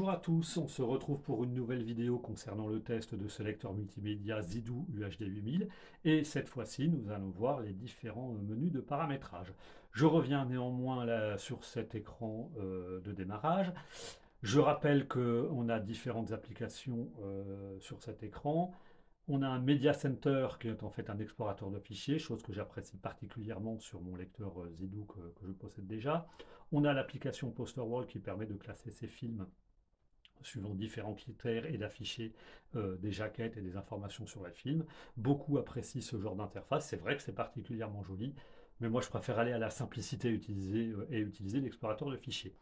Bonjour à tous, on se retrouve pour une nouvelle vidéo concernant le test de ce lecteur multimédia Zidou UHD 8000 et cette fois-ci nous allons voir les différents menus de paramétrage. Je reviens néanmoins là, sur cet écran de démarrage. Je rappelle qu'on a différentes applications sur cet écran. On a un Media Center qui est en fait un explorateur de fichiers, chose que j'apprécie particulièrement sur mon lecteur Zidou que je possède déjà. On a l'application Posterwall qui permet de classer ses films suivant différents critères et d'afficher des jaquettes et des informations sur les films. Beaucoup apprécient ce genre d'interface, c'est vrai que c'est particulièrement joli, mais moi je préfère aller à la simplicité et utiliser l'explorateur de fichiers.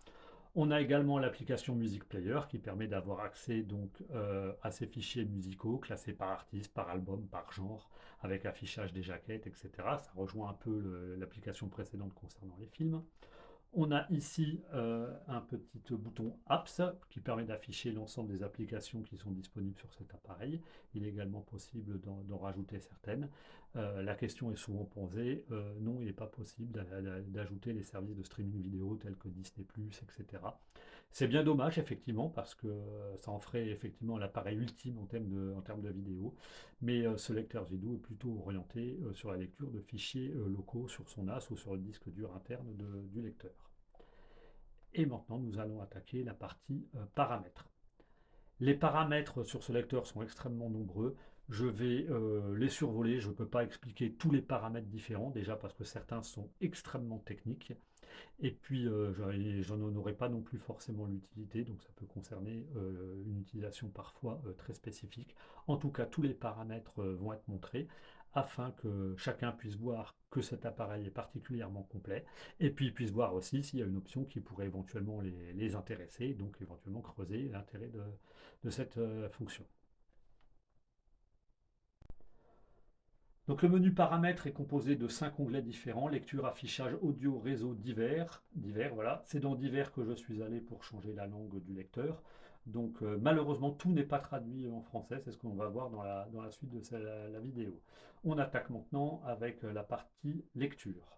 On a également l'application Music Player qui permet d'avoir accès donc à ces fichiers musicaux classés par artiste, par album, par genre, avec affichage des jaquettes, etc. Ça rejoint un peu l'application précédente concernant les films. On a ici un petit bouton Apps qui permet d'afficher l'ensemble des applications qui sont disponibles sur cet appareil. Il est également possible d'en rajouter certaines. La question est souvent posée, non, il n'est pas possible d'ajouter les services de streaming vidéo tels que Disney+, etc. C'est bien dommage, effectivement, parce que ça en ferait effectivement l'appareil ultime en termes de vidéo. Mais ce lecteur Zidou est plutôt orienté sur la lecture de fichiers locaux sur son NAS ou sur le disque dur interne du lecteur. Et maintenant, nous allons attaquer la partie paramètres. Les paramètres sur ce lecteur sont extrêmement nombreux. Je vais les survoler. Je ne peux pas expliquer tous les paramètres différents, déjà parce que certains sont extrêmement techniques. Et puis, j'en aurai pas non plus forcément l'utilité, donc ça peut concerner une utilisation parfois très spécifique. En tout cas, tous les paramètres vont être montrés afin que chacun puisse voir que cet appareil est particulièrement complet, et puis puisse voir aussi s'il y a une option qui pourrait éventuellement les intéresser, donc éventuellement creuser l'intérêt de cette fonction. Donc le menu paramètres est composé de 5 onglets différents, lecture, affichage, audio, réseau, divers, voilà. C'est dans divers que je suis allé pour changer la langue du lecteur. Donc malheureusement tout n'est pas traduit en français, c'est ce qu'on va voir dans la suite de la vidéo. On attaque maintenant avec la partie lecture.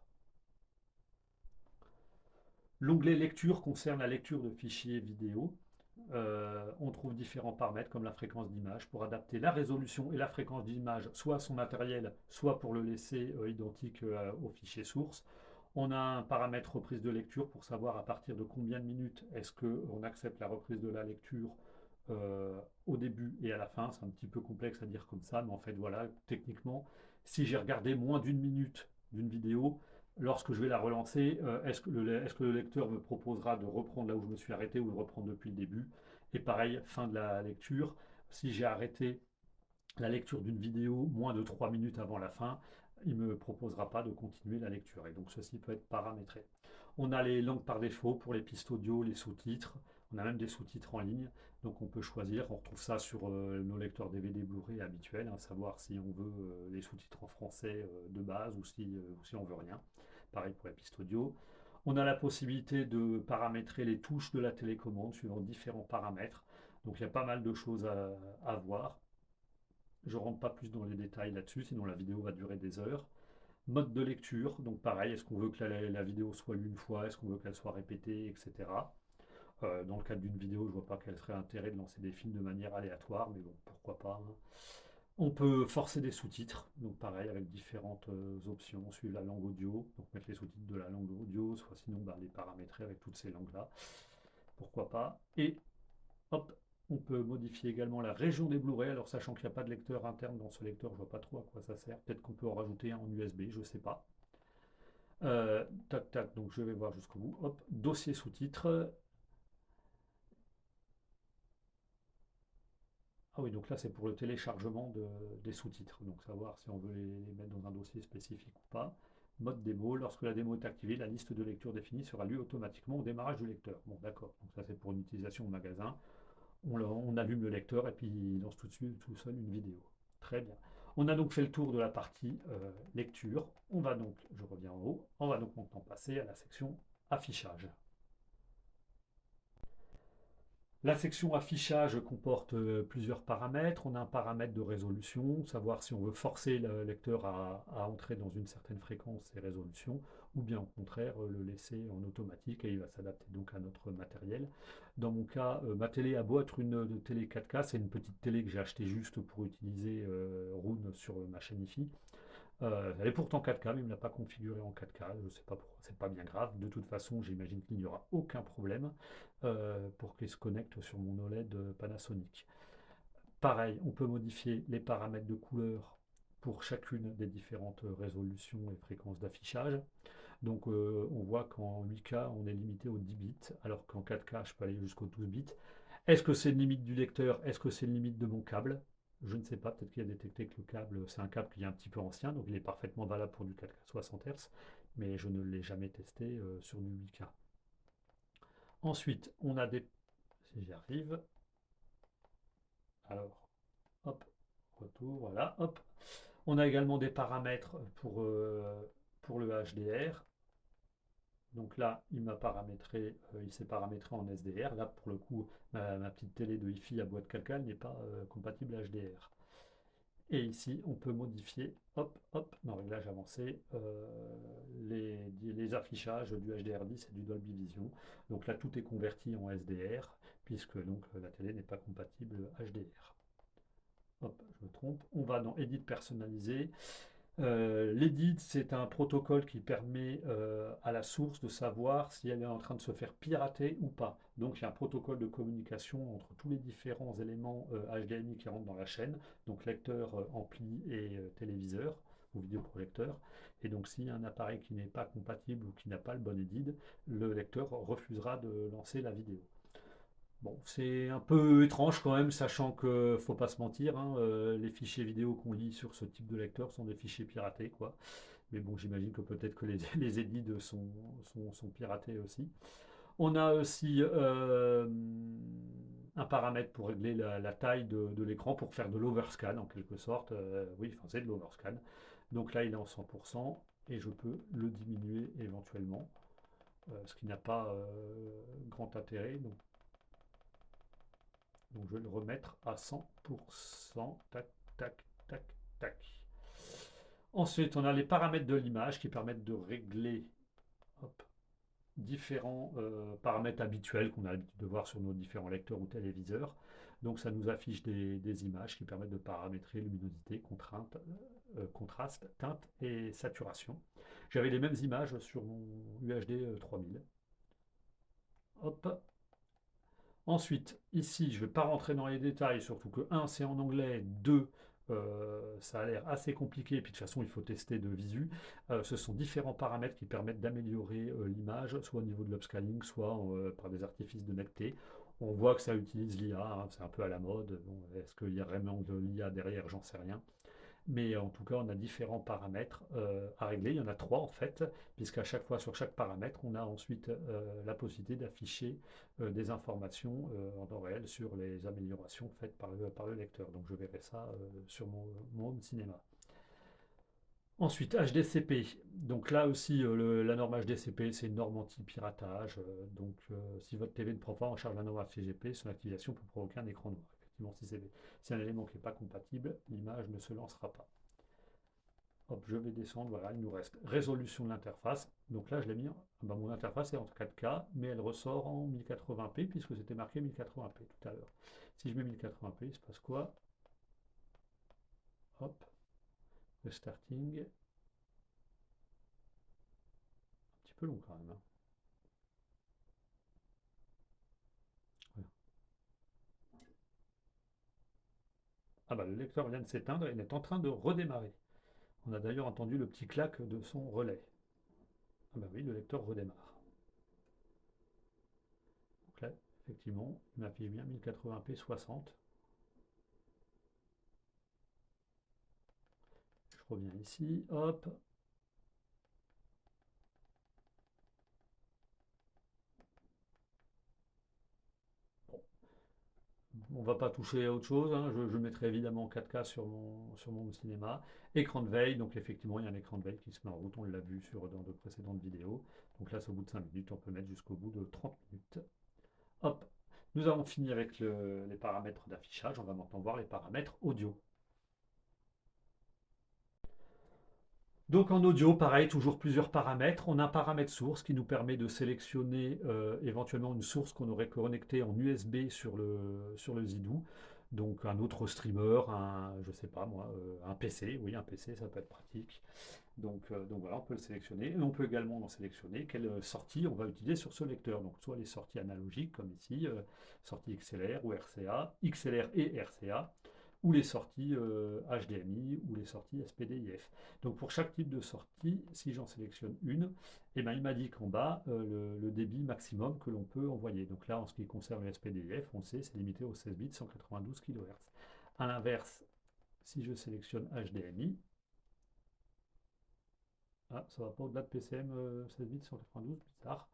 L'onglet lecture concerne la lecture de fichiers vidéo. On trouve différents paramètres comme la fréquence d'image pour adapter la résolution et la fréquence d'image soit à son matériel, soit pour le laisser identique au fichier source. On a un paramètre reprise de lecture pour savoir à partir de combien de minutes est-ce qu'on accepte la reprise de la lecture au début et à la fin. C'est un petit peu complexe à dire comme ça, mais en fait voilà, techniquement, si j'ai regardé moins d'une minute d'une vidéo, lorsque je vais la relancer, est-ce que le lecteur me proposera de reprendre là où je me suis arrêté ou de reprendre depuis le début? Et pareil, fin de la lecture, si j'ai arrêté la lecture d'une vidéo moins de 3 minutes avant la fin, il ne me proposera pas de continuer la lecture. Et donc ceci peut être paramétré. On a les langues par défaut pour les pistes audio, les sous-titres. On a même des sous-titres en ligne. Donc on peut choisir, on retrouve ça sur nos lecteurs DVD Blu-ray habituels, savoir si on veut les sous-titres en français de base ou si on veut rien. Pareil pour les pistes audio. On a la possibilité de paramétrer les touches de la télécommande suivant différents paramètres. Donc il y a pas mal de choses à voir. Je ne rentre pas plus dans les détails là-dessus, sinon la vidéo va durer des heures. Mode de lecture, donc pareil, est-ce qu'on veut que la vidéo soit lue une fois, est-ce qu'on veut qu'elle soit répétée, etc. Dans le cadre d'une vidéo, je ne vois pas quel serait l'intérêt de lancer des films de manière aléatoire, mais bon, pourquoi pas. On peut forcer des sous-titres, donc pareil, avec différentes options, suivre la langue audio, donc mettre les sous-titres de la langue audio, soit sinon les paramétrer avec toutes ces langues-là, pourquoi pas. Et hop, on peut modifier également la région des Blu-ray, alors sachant qu'il n'y a pas de lecteur interne dans ce lecteur, je ne vois pas trop à quoi ça sert. Peut-être qu'on peut en rajouter un en USB, je ne sais pas. Tac, tac, donc je vais voir jusqu'au bout. Hop, dossier sous-titres. Ah oui, donc là c'est pour le téléchargement des sous-titres, donc savoir si on veut les mettre dans un dossier spécifique ou pas. Mode démo, lorsque la démo est activée, la liste de lecture définie sera lue automatiquement au démarrage du lecteur. Bon d'accord, donc ça c'est pour une utilisation au magasin. On allume le lecteur et puis il lance tout de suite tout seul une vidéo. Très bien. On a donc fait le tour de la partie lecture. On va donc, je reviens en haut, on va donc maintenant passer à la section affichage. La section affichage comporte plusieurs paramètres. On a un paramètre de résolution, savoir si on veut forcer le lecteur à entrer dans une certaine fréquence et résolution, ou bien au contraire le laisser en automatique et il va s'adapter donc à notre matériel. Dans mon cas, ma télé a beau être une télé 4K, c'est une petite télé que j'ai achetée juste pour utiliser Roon sur ma chaîne IFI. Elle est pourtant 4K, mais il ne me l'a pas configurée en 4K. Je ne sais pas pourquoi, c'est pas bien grave. De toute façon, j'imagine qu'il n'y aura aucun problème pour qu'il se connecte sur mon OLED Panasonic. Pareil, on peut modifier les paramètres de couleur pour chacune des différentes résolutions et fréquences d'affichage. Donc on voit qu'en 8K, on est limité aux 10 bits, alors qu'en 4K, je peux aller jusqu'aux 12 bits. Est-ce que c'est une limite du lecteur? Est-ce que c'est une limite de mon câble? Je ne sais pas, peut-être qu'il a détecté que le câble, c'est un câble qui est un petit peu ancien, donc il est parfaitement valable pour du 4K 60 Hz, mais je ne l'ai jamais testé sur du 8K. Ensuite, on a des... Si j'y arrive, alors, hop, retour, voilà, hop. On a également des paramètres pour le HDR. Donc là, il s'est paramétré en SDR. Là, pour le coup, ma petite télé de Hi-Fi à boîte calcale n'est pas compatible HDR. Et ici, on peut modifier, hop, hop, dans réglage avancé, les affichages du HDR10 et du Dolby Vision. Donc là, tout est converti en SDR, puisque donc la télé n'est pas compatible HDR. Hop, je me trompe. On va dans Edit personnalisé. L'edit, c'est un protocole qui permet à la source de savoir si elle est en train de se faire pirater ou pas. Donc il y a un protocole de communication entre tous les différents éléments HDMI qui rentrent dans la chaîne, donc lecteur, ampli et téléviseur ou vidéoprojecteur. Et donc s'il y a un appareil qui n'est pas compatible ou qui n'a pas le bon edit, le lecteur refusera de lancer la vidéo. Bon, c'est un peu étrange quand même, sachant que faut pas se mentir, hein, les fichiers vidéo qu'on lit sur ce type de lecteur sont des fichiers piratés, quoi. Mais bon, j'imagine que peut-être que les edits sont piratés aussi. On a aussi un paramètre pour régler la taille de l'écran, pour faire de l'overscan en quelque sorte. Oui, enfin, c'est de l'overscan. Donc là, il est en 100% et je peux le diminuer éventuellement, ce qui n'a pas grand intérêt. Donc je vais le remettre à 100%. Tac, tac, tac, tac. Ensuite, on a les paramètres de l'image qui permettent de régler, hop, différents paramètres habituels qu'on a l'habitude de voir sur nos différents lecteurs ou téléviseurs. Donc ça nous affiche des images qui permettent de paramétrer luminosité, contraste, teinte et saturation. J'avais les mêmes images sur mon UHD 3000. Hop. Ensuite, ici, je ne vais pas rentrer dans les détails, surtout que 1, c'est en anglais, 2, ça a l'air assez compliqué, et puis de toute façon, il faut tester de visu. Ce sont différents paramètres qui permettent d'améliorer l'image, soit au niveau de l'upscaling, soit par des artifices de netteté. On voit que ça utilise l'IA, hein, c'est un peu à la mode. Bon, est-ce qu'il y a vraiment de l'IA derrière? J'en sais rien. Mais en tout cas, on a différents paramètres à régler. Il y en a trois en fait, puisqu'à chaque fois, sur chaque paramètre, on a ensuite la possibilité d'afficher des informations en temps réel sur les améliorations faites par le lecteur. Donc je verrai ça sur mon home cinéma. Ensuite, HDCP. Donc là aussi, la norme HDCP, c'est une norme anti-piratage. Donc si votre TV ne prend pas en charge la norme HDCP, son activation peut provoquer un écran noir. Effectivement, si c'est un élément qui n'est pas compatible, l'image ne se lancera pas. Hop, je vais descendre, voilà, il nous reste résolution de l'interface. Donc là, je l'ai mis, mon interface est en 4K, mais elle ressort en 1080p, puisque c'était marqué 1080p tout à l'heure. Si je mets 1080p, il se passe quoi? Hop, restarting. Un petit peu long quand même, hein. Voilà. Ah bah le lecteur vient de s'éteindre et il est en train de redémarrer. On a d'ailleurs entendu le petit clac de son relais. Ah bah oui, le lecteur redémarre. Donc là, effectivement, il m'affiche bien 1080p 60. Je reviens ici, hop. Bon, on va pas toucher à autre chose, hein. Je mettrai évidemment 4K sur mon cinéma. Écran de veille, donc effectivement il y a un écran de veille qui se met en route, on l'a vu dans de précédentes vidéos. Donc là c'est au bout de 5 minutes, on peut mettre jusqu'au bout de 30 minutes. Hop. Nous avons fini avec les paramètres d'affichage, on va maintenant voir les paramètres audio. Donc en audio, pareil, toujours plusieurs paramètres. On a un paramètre source qui nous permet de sélectionner éventuellement une source qu'on aurait connectée en USB sur le Zidou. Donc un autre streamer, je sais pas moi, un PC, oui un PC ça peut être pratique. Donc voilà, on peut le sélectionner. Et on peut également en sélectionner quelle sortie on va utiliser sur ce lecteur. Donc soit les sorties analogiques comme ici, sortie XLR ou RCA, XLR et RCA, ou les sorties HDMI ou les sorties SPDIF. Donc pour chaque type de sortie, si j'en sélectionne une, eh ben, il m'a dit qu'en bas, le débit maximum que l'on peut envoyer. Donc là, en ce qui concerne le SPDIF, on sait, c'est limité aux 16 bits 192 kHz. A l'inverse, si je sélectionne HDMI, ah, ça va pas au-delà de PCM 16 bits 192, bizarre.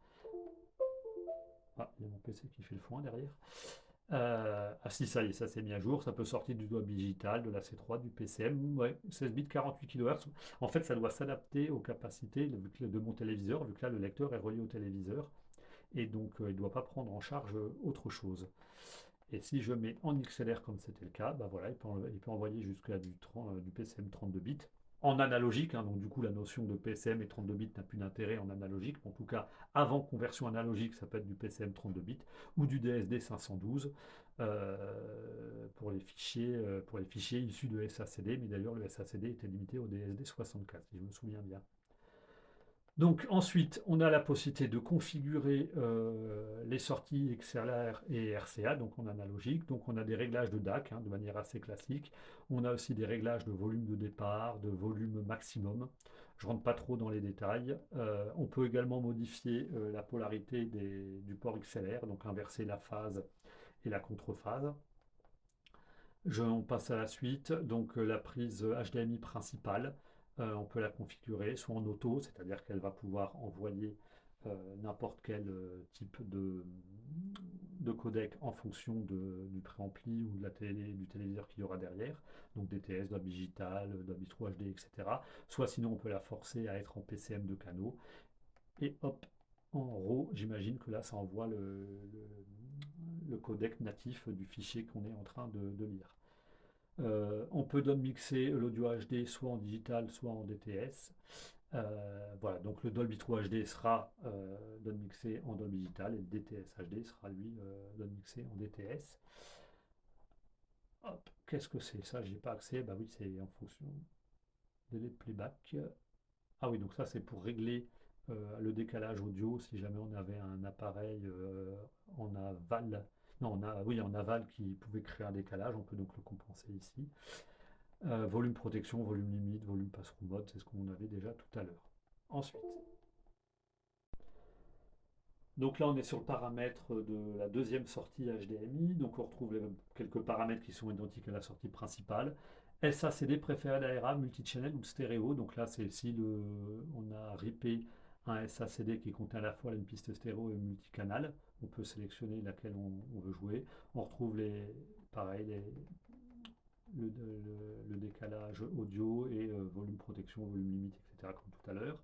Ah, il y a mon PC qui fait le foin derrière. Ah si, ça y est, ça s'est mis à jour. Ça peut sortir du Dolby Digital, de la C3, du PCM. Ouais, 16 bits 48 kHz. En fait, ça doit s'adapter aux capacités de mon téléviseur, vu que là, le lecteur est relié au téléviseur. Et donc, il ne doit pas prendre en charge autre chose. Et si je mets en XLR comme c'était le cas, bah voilà, il peut envoyer jusqu'à du PCM 32 bits en analogique, hein, donc du coup la notion de PCM et 32 bits n'a plus d'intérêt en analogique. En tout cas, avant conversion analogique, ça peut être du PCM 32 bits ou du DSD 512 pour les fichiers issus de SACD, mais d'ailleurs le SACD était limité au DSD 64, si je me souviens bien. Donc ensuite, on a la possibilité de configurer les sorties XLR et RCA, donc en analogique. Donc on a des réglages de DAC de manière assez classique. On a aussi des réglages de volume de départ, de volume maximum. Je ne rentre pas trop dans les détails. On peut également modifier la polarité du port XLR, donc inverser la phase et la contrephase. On passe à la suite, donc la prise HDMI principale, on peut la configurer soit en auto, c'est-à-dire qu'elle va pouvoir envoyer n'importe quel type de codec en fonction du préampli ou du téléviseur qu'il y aura derrière, donc DTS, Dolby Digital, Dolby 3 HD, etc. Soit sinon on peut la forcer à être en PCM de canaux, et hop, en RAW, j'imagine que là ça envoie le codec natif du fichier qu'on est en train de lire. On peut down mixer l'audio HD soit en digital, soit en DTS. Voilà, donc le Dolby 3 HD sera down mixé en Dolby Digital et le DTS HD sera lui down mixé en DTS. Hop, qu'est-ce que c'est ça? J'ai pas accès. Bah oui, c'est en fonction délai de playback. Ah oui, donc ça c'est pour régler le décalage audio si jamais on avait un appareil en aval. Non, oui, en aval qui pouvait créer un décalage, on peut donc le compenser ici. Volume protection, volume limite, volume pass-through mode, c'est ce qu'on avait déjà tout à l'heure. Ensuite, donc là on est sur le paramètre de la deuxième sortie HDMI, donc on retrouve quelques paramètres qui sont identiques à la sortie principale. SACD préféré d'ARA, multichannel ou stéréo, donc là c'est si on a ripé un SACD qui contient à la fois une piste stéréo et multicanal, on peut sélectionner laquelle on veut jouer. On retrouve pareil, le décalage audio et volume protection, volume limite, etc. comme tout à l'heure.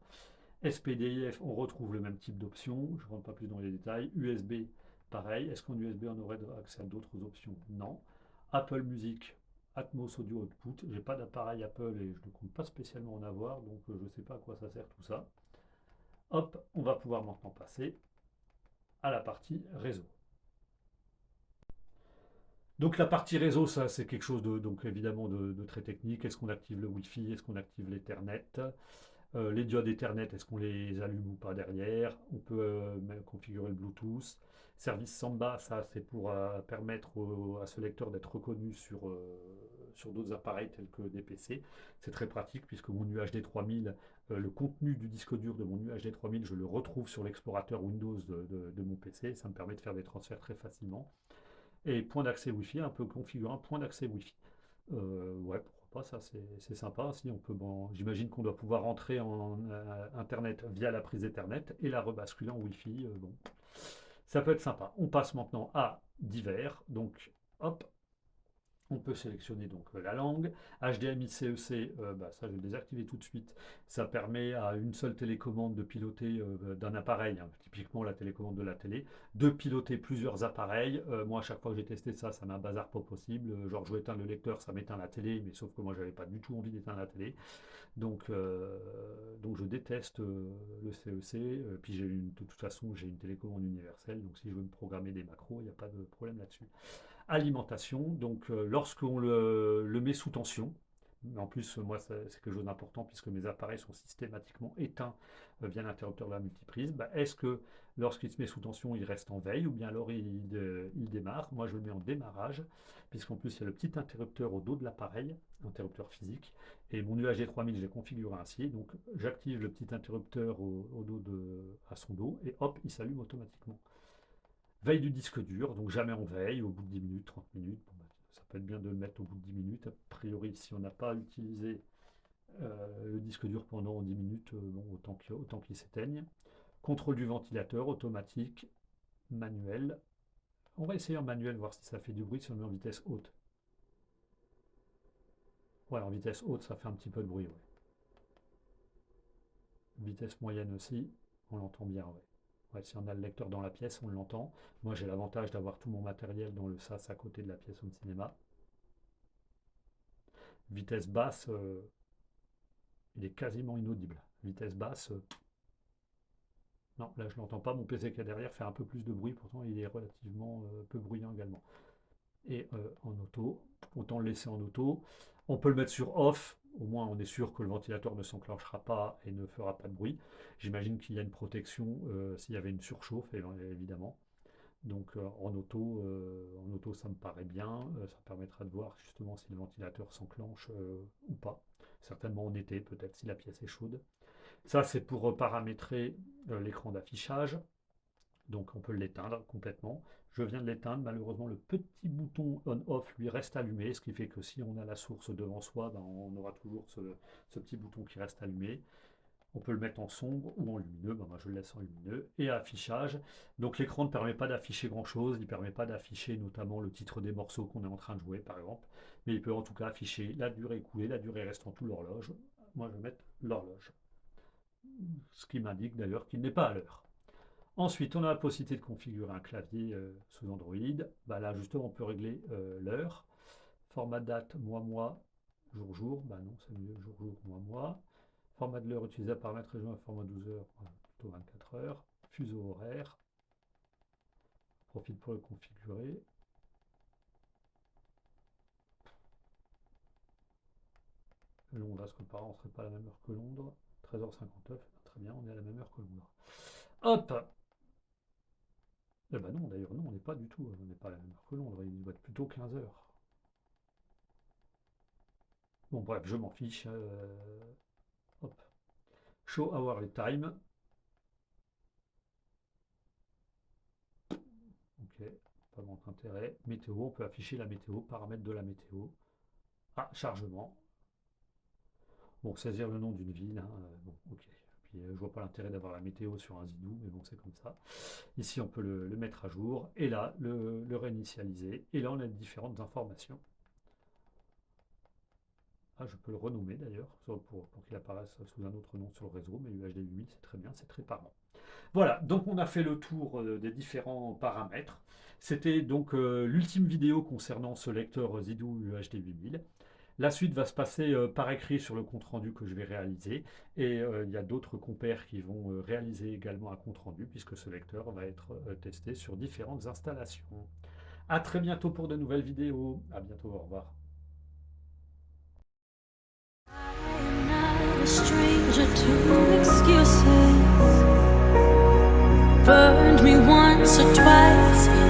SPDIF, on retrouve le même type d'option, je ne rentre pas plus dans les détails. USB, pareil. Est-ce qu'en USB on aurait accès à d'autres options? Non. Apple Music, Atmos Audio Output. J'ai pas d'appareil Apple et je ne compte pas spécialement en avoir, donc je ne sais pas à quoi ça sert tout ça. Hop, on va pouvoir maintenant passer à la partie réseau. Donc la partie réseau, ça c'est quelque chose donc évidemment de très technique. Est-ce qu'on active le Wi-Fi? Est-ce qu'on active l'Ethernet? Les diodes Ethernet, est-ce qu'on les allume ou pas derrière? On peut configurer le Bluetooth. Service Samba, ça c'est pour permettre à ce lecteur d'être reconnu sur d'autres appareils tels que des PC. C'est très pratique puisque mon UHD 3000, le contenu du disque dur de mon UHD 3000, je le retrouve sur l'explorateur Windows de mon PC. Ça me permet de faire des transferts très facilement. Et point d'accès Wi-Fi, un peu configuré un point d'accès Wi-Fi. Ouais, pourquoi pas, ça c'est sympa. Si on peut, bon, j'imagine qu'on doit pouvoir rentrer en Internet via la prise Ethernet et la rebasculer en Wi-Fi. Bon, ça peut être sympa. On passe maintenant à divers. Donc, hop, On peut sélectionner donc la langue. HDMI CEC, ça je vais le désactiver tout de suite. Ça permet à une seule télécommande de piloter d'un appareil, hein, typiquement la télécommande de la télé, de piloter plusieurs appareils. Moi, à chaque fois que j'ai testé ça, ça m'a un bazar pas possible. Genre, je veux éteindre le lecteur, ça m'éteint la télé, mais sauf que moi, j'avais pas du tout envie d'éteindre la télé. Donc je déteste le CEC. Puis de toute façon, j'ai une télécommande universelle, donc si je veux me programmer des macros, il n'y a pas de problème là-dessus. Alimentation, donc lorsqu'on le met sous tension, en plus moi c'est quelque chose d'important puisque mes appareils sont systématiquement éteints via l'interrupteur de la multiprise, est-ce que lorsqu'il se met sous tension il reste en veille ou bien alors il démarre? Moi je le mets en démarrage puisqu'en plus il y a le petit interrupteur au dos de l'appareil, interrupteur physique, et mon UHD 3000 je l'ai configuré ainsi, donc j'active le petit interrupteur à son dos et hop il s'allume automatiquement. Veille du disque dur, donc jamais en veille, au bout de 10 minutes, 30 minutes. Ça peut être bien de le mettre au bout de 10 minutes. A priori, si on n'a pas utilisé le disque dur pendant 10 minutes, autant qu'il s'éteigne. Contrôle du ventilateur, automatique, manuel. On va essayer en manuel, voir si ça fait du bruit si on met en vitesse haute. Ouais, en vitesse haute, ça fait un petit peu de bruit, ouais. Vitesse moyenne aussi, on l'entend bien, ouais. Ouais, si on a le lecteur dans la pièce, on l'entend. Moi, j'ai l'avantage d'avoir tout mon matériel dans le sas à côté de la pièce home cinéma. Vitesse basse, il est quasiment inaudible. Vitesse basse, non, là je l'entends pas. Mon PC qui est derrière fait un peu plus de bruit, pourtant il est relativement peu bruyant également. Et en auto, autant le laisser en auto. On peut le mettre sur off, au moins on est sûr que le ventilateur ne s'enclenchera pas et ne fera pas de bruit. J'imagine qu'il y a une protection s'il y avait une surchauffe, évidemment. Donc en auto, ça me paraît bien. Ça permettra de voir justement si le ventilateur s'enclenche ou pas. Certainement en été, peut-être si la pièce est chaude. Ça, c'est pour paramétrer l'écran d'affichage. Donc on peut l'éteindre complètement. Je viens de l'éteindre. Malheureusement, le petit bouton on-off lui reste allumé, ce qui fait que si on a la source devant soi, on aura toujours ce petit bouton qui reste allumé. On peut le mettre en sombre ou en lumineux, moi je le laisse en lumineux. Et affichage, donc l'écran ne permet pas d'afficher grand chose, il ne permet pas d'afficher notamment le titre des morceaux qu'on est en train de jouer par exemple, mais il peut en tout cas afficher la durée écoulée, la durée restant ou l'horloge. Moi je vais mettre l'horloge, ce qui m'indique d'ailleurs qu'il n'est pas à l'heure. Ensuite on a la possibilité de configurer un clavier sous Android, là justement on peut régler l'heure, format date, mois, jour, non c'est mieux jour, mois. Format de l'heure utilisé à paramètres régionaux, format 12 heures, plutôt 24 heures. Fuseau horaire. Profite pour le configurer. Londres, est-ce que par an on serait pas à la même heure que Londres? 13h59, très bien, on est à la même heure que Londres. Hop! Eh ben non, d'ailleurs, non, on n'est pas du tout, on n'est pas à la même heure que Londres, il doit être plutôt 15 heures. Bon, bref, je m'en fiche. Hop. Show hourly time. Ok, pas grand intérêt. Météo, on peut afficher la météo, paramètres de la météo. Ah, chargement. Bon, saisir le nom d'une ville, hein, bon, ok. Puis je vois pas l'intérêt d'avoir la météo sur un Zidou, mais bon, c'est comme ça. Ici, on peut le mettre à jour, et là, le réinitialiser. Et là, on a différentes informations. Ah, je peux le renommer d'ailleurs, pour qu'il apparaisse sous un autre nom sur le réseau, mais UHD 8000, c'est très bien, c'est très parlant. Voilà, donc on a fait le tour des différents paramètres. C'était donc l'ultime vidéo concernant ce lecteur Zidou UHD 8000. La suite va se passer par écrit sur le compte-rendu que je vais réaliser. Et il y a d'autres compères qui vont réaliser également un compte-rendu, puisque ce lecteur va être testé sur différentes installations. A très bientôt pour de nouvelles vidéos. À bientôt, au revoir. Burned me once or twice.